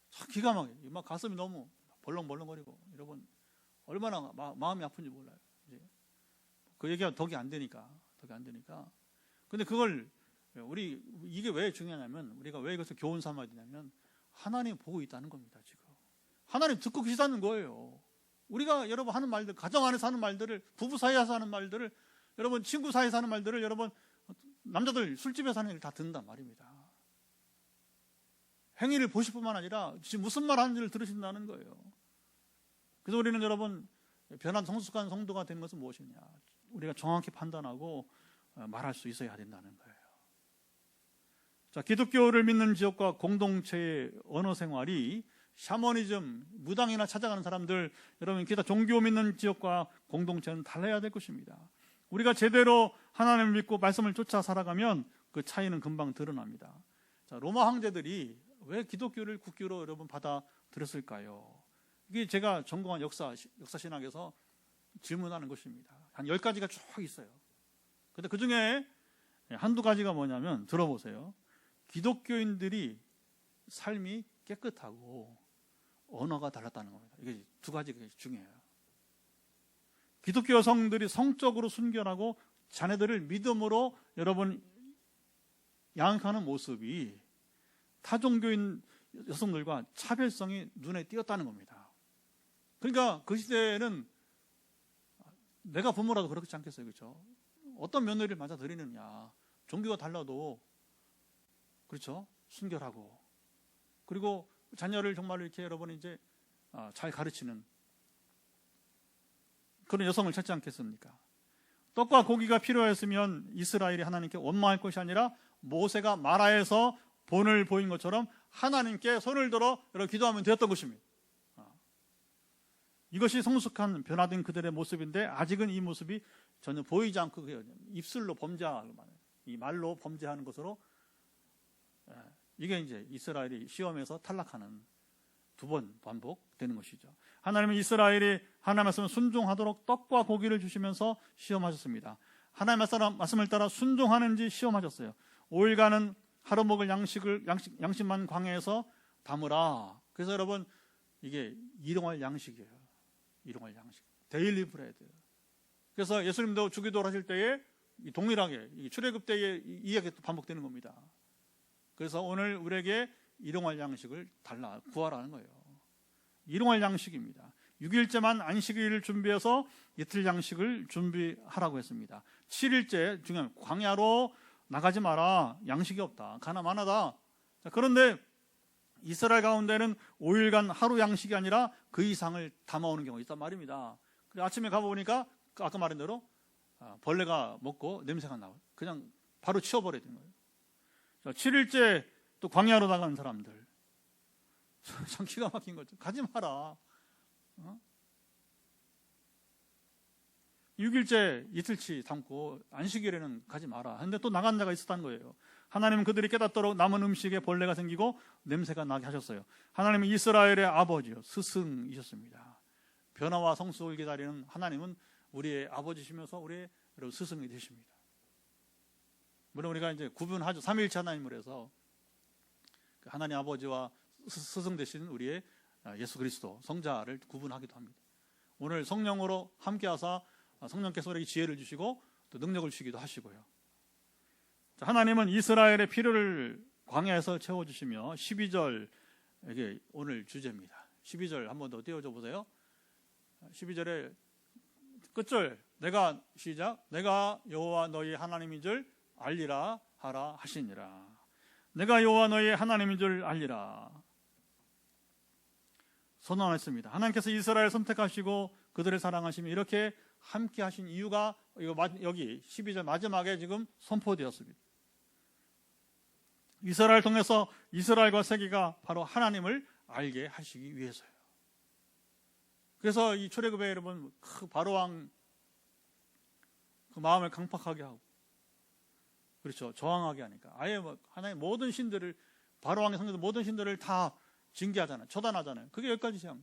참 기가 막혀요. 막 가슴이 너무 벌렁벌렁거리고, 여러분 얼마나 마음이 아픈지 몰라요. 이제 그 얘기가 덕이 안 되니까. 근데 그걸 이게 왜 중요하냐면, 우리가 왜 이것을 교훈 삼아야 되냐면 하나님 보고 있다는 겁니다. 지금 하나님 듣고 계시다는 거예요. 우리가 여러분 하는 말들, 가정 안에서 하는 말들을, 부부 사이에서 하는 말들을, 여러분 친구 사이에서 하는 말들을, 여러분 남자들 술집에서 하는 일 다 듣는단 말입니다. 행위를 보실 뿐만 아니라 지금 무슨 말 하는지를 들으신다는 거예요. 그래서 우리는 여러분 변한 성숙한 성도가 된 것은 무엇이냐, 우리가 정확히 판단하고 말할 수 있어야 된다는 거예요. 자, 기독교를 믿는 지역과 공동체의 언어 생활이 샤머니즘, 무당이나 찾아가는 사람들, 여러분 기타 종교 믿는 지역과 공동체는 달라야 될 것입니다. 우리가 제대로 하나님을 믿고 말씀을 쫓아 살아가면 그 차이는 금방 드러납니다. 자, 로마 황제들이 왜 기독교를 국교로 여러분 받아들였을까요? 이게 제가 전공한 역사신학에서 질문하는 것입니다. 한 10가지가 쭉 있어요. 근데 그 중에 한두 가지가 뭐냐면, 들어보세요. 기독교인들이 삶이 깨끗하고 언어가 달랐다는 겁니다. 이게 두 가지가 중요해요. 기독교 여성들이 성적으로 순결하고 자녀들을 믿음으로 여러분 양육하는 모습이 타종교인 여성들과 차별성이 눈에 띄었다는 겁니다. 그러니까 그 시대에는 내가 부모라도 그렇지 않겠어요, 그렇죠? 어떤 며느리를 맞아들이느냐, 종교가 달라도 그렇죠, 순결하고, 그리고 자녀를 정말 이렇게 여러분 이제 잘 가르치는 그런 여성을 찾지 않겠습니까? 떡과 고기가 필요했으면 이스라엘이 하나님께 원망할 것이 아니라 모세가 마라에서 본을 보인 것처럼 하나님께 손을 들어 여러분 기도하면 되었던 것입니다. 이것이 성숙한 변화된 그들의 모습인데, 아직은 이 모습이 전혀 보이지 않고 입술로 범죄하는, 이 말로 범죄하는 것으로, 이게 이제 이스라엘이 시험에서 탈락하는 두 번 반복되는 것이죠. 하나님은 이스라엘이 하나님의 말씀을 순종하도록 떡과 고기를 주시면서 시험하셨습니다. 하나님의 말씀을 따라 순종하는지 시험하셨어요. 5일간은 하루 먹을 양식만 광야에서 담으라. 그래서 여러분, 이게 일용할 양식이에요. 일용할 양식. 데일리 브레드. 그래서 예수님도 주기도를 하실 때에 동일하게 출애굽 때에 이 이야기가 또 반복되는 겁니다. 그래서 오늘 우리에게 일용할 양식을 달라, 구하라는 거예요. 일용할 양식입니다. 6일째만 안식일을 준비해서 이틀 양식을 준비하라고 했습니다. 7일째 중요한 광야로 나가지 마라. 양식이 없다. 가나만하다. 그런데 이스라엘 가운데는 5일간 하루 양식이 아니라 그 이상을 담아오는 경우가 있단 말입니다. 그래서 아침에 가보니까 아까 말한 대로 벌레가 먹고 냄새가 나와요. 그냥 바로 치워버려야 되는 거예요. 7일째 또 광야로 나가는 사람들, 참 기가 막힌 거죠. 가지 마라. 6일째 이틀치 담고 안식일에는 가지 마라. 근데 또 나간 자가 있었다는 거예요. 하나님은 그들이 깨닫도록 남은 음식에 벌레가 생기고 냄새가 나게 하셨어요. 하나님은 이스라엘의 아버지요, 스승이셨습니다. 변화와 성숙을 기다리는 하나님은 우리의 아버지시면서 우리의 스승이 되십니다. 물론 우리가 이제 구분하죠. 삼위일체 하나님을 해서 하나님 아버지와 스승 되신 우리의 예수 그리스도 성자를 구분하기도 합니다. 오늘 성령으로 함께하사 성령께서 우리에게 지혜를 주시고 또 능력을 주시기도 하시고요. 하나님은 이스라엘의 필요를 광야에서 채워주시며 12절, 이게 오늘 주제입니다. 12절 한번 더 띄워줘 보세요. 12절에 끝절, 시작, 내가 여호와 너희 하나님인 줄 알리라 하라 하시니라. 내가 여호와 너희 하나님인 줄 알리라. 선언했습니다. 하나님께서 이스라엘을 선택하시고 그들을 사랑하시며 이렇게 함께 하신 이유가 여기 12절 마지막에 지금 선포되었습니다. 이스라엘을 통해서 이스라엘과 세계가 바로 하나님을 알게 하시기 위해서요. 그래서 이 출애굽에 여러분 바로왕 그 마음을 강팍하게 하고, 그렇죠, 저항하게 하니까 아예 하나님 모든 신들을, 바로왕의 성경도 모든 신들을 다 징계하잖아요. 처단하잖아요. 그게 여기까지 시작.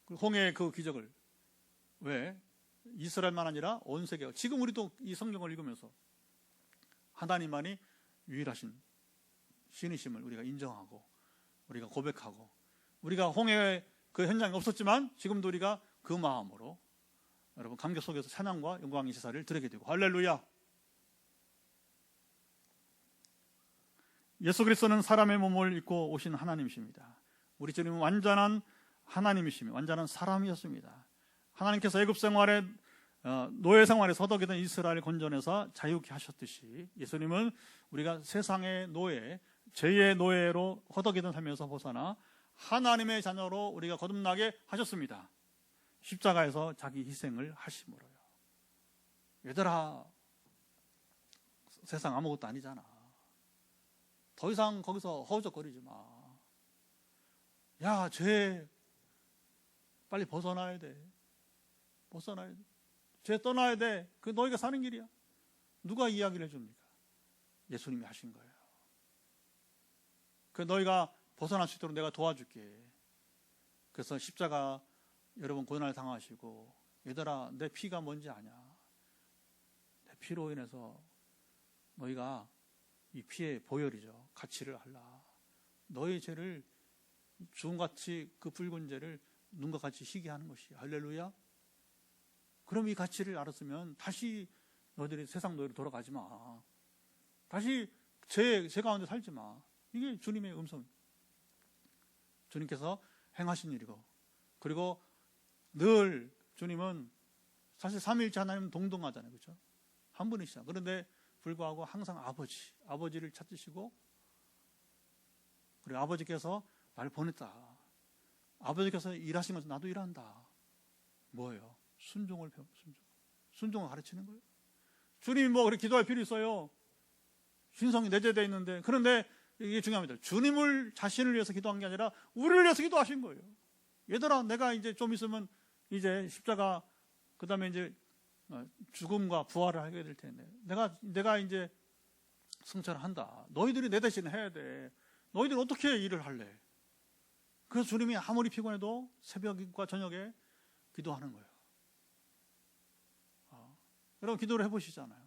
홍해의 그 기적을, 왜? 이스라엘만 아니라 온 세계가, 지금 우리도 이 성경을 읽으면서 하나님만이 유일하신 신이심을 우리가 인정하고 우리가 고백하고, 우리가 홍해의 그 현장이 없었지만 지금도 우리가 그 마음으로 여러분 감격 속에서 찬양과 영광의 제사를 드리게 되고, 할렐루야. 예수 그리스도는 사람의 몸을 입고 오신 하나님이십니다. 우리 주님은 완전한 하나님이시며 완전한 사람이었습니다. 하나님께서 애굽 생활에 노예 생활에서 허덕이던 이스라엘을 건져내서 자유케 하셨듯이 예수님은 우리가 세상의 노예, 죄의 노예로 허덕이던 삶에서 벗어나 하나님의 자녀로 우리가 거듭나게 하셨습니다. 십자가에서 자기 희생을 하심으로요. 얘들아, 세상 아무것도 아니잖아. 더 이상 거기서 허우적거리지 마. 야, 죄 빨리 벗어나야 돼. 벗어나야 돼. 죄 떠나야 돼. 그 너희가 사는 길이야. 누가 이야기를 해줍니까? 예수님이 하신 거예요. 그 너희가 벗어날 수 있도록 내가 도와줄게. 그래서 십자가 여러분 고난을 당하시고, 얘들아 내 피가 뭔지 아냐? 내 피로 인해서 너희가 이 피의 보혈이죠, 가치를 알라. 너희 죄를 주음같이 그 붉은 죄를 눈과 같이 희게 하는 것이야. 할렐루야. 그럼 이 가치를 알았으면 다시 너희들이 세상 노예로 돌아가지 마. 다시 죄 가운데 살지 마. 이게 주님의 음성, 주님께서 행하신 일이고, 그리고 늘 주님은 사실 삼위일체 하나님은 동등하잖아요. 그렇죠? 한 분이시죠. 그런데 불구하고 항상 아버지를 찾으시고, 그리고 아버지께서 날 보냈다. 아버지께서 일하시면서 나도 일한다. 뭐예요? 순종을 순종을 가르치는 거예요. 주님이 뭐 그렇게 기도할 필요 있어요? 신성이 내재되어 있는데. 그런데 이게 중요합니다. 주님을 자신을 위해서 기도한 게 아니라 우리를 위해서 기도하신 거예요. 얘들아, 내가 이제 좀 있으면 이제 십자가, 그 다음에 이제 죽음과 부활을 하게 될 텐데, 내가 이제 승천을 한다. 너희들이 내 대신 해야 돼. 너희들은 어떻게 일을 할래? 그래서 주님이 아무리 피곤해도 새벽과 저녁에 기도하는 거예요. 여러분 기도를 해보시잖아요.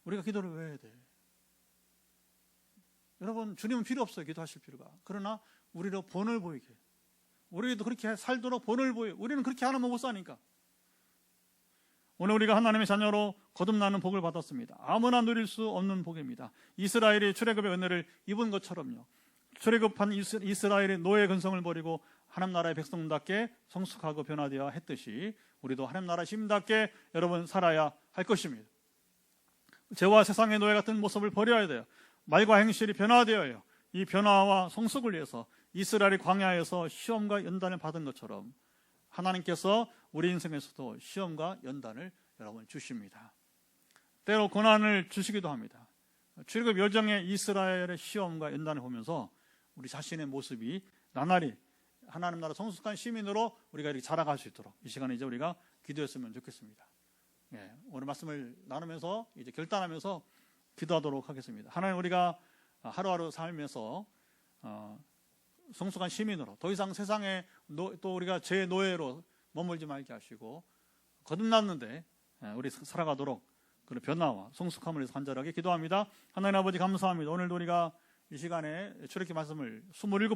우리가 기도를 왜 해야 돼? 여러분 주님은 필요 없어요. 기도하실 필요가. 그러나 우리로 본을 보이게, 우리도 그렇게 살도록 본을 보여. 우리는 그렇게 안 하면 못 사니까. 오늘 우리가 하나님의 자녀로 거듭나는 복을 받았습니다. 아무나 누릴 수 없는 복입니다. 이스라엘이 출애굽의 은혜를 입은 것처럼요, 출애굽한 이스라엘의 노예 근성을 버리고 하나님 나라의 백성답게 성숙하고 변화되어야 했듯이 우리도 하나님 나라 시민답게 여러분 살아야 할 것입니다. 죄와 세상의 노예 같은 모습을 버려야 돼요. 말과 행실이 변화되어요. 이 변화와 성숙을 위해서 이스라엘이 광야에서 시험과 연단을 받은 것처럼 하나님께서 우리 인생에서도 시험과 연단을 여러분 주십니다. 때로 고난을 주시기도 합니다. 출애굽 여정의 이스라엘의 시험과 연단을 보면서 우리 자신의 모습이 나날이 하나님 나라 성숙한 시민으로 우리가 이렇게 자라갈 수 있도록 이 시간에 이제 우리가 기도했으면 좋겠습니다. 오늘 말씀을 나누면서 이제 결단하면서 기도하도록 하겠습니다. 하나님, 우리가 하루하루 살면서 성숙한 시민으로 더 이상 세상에 또 우리가 죄의 노예로 머물지 말게 하시고 거듭났는데 우리 살아가도록 그런 변화와 성숙함을 위해서 간절하게 기도합니다. 하나님 아버지 감사합니다. 오늘도 우리가 이 시간에 출애굽기 말씀을 27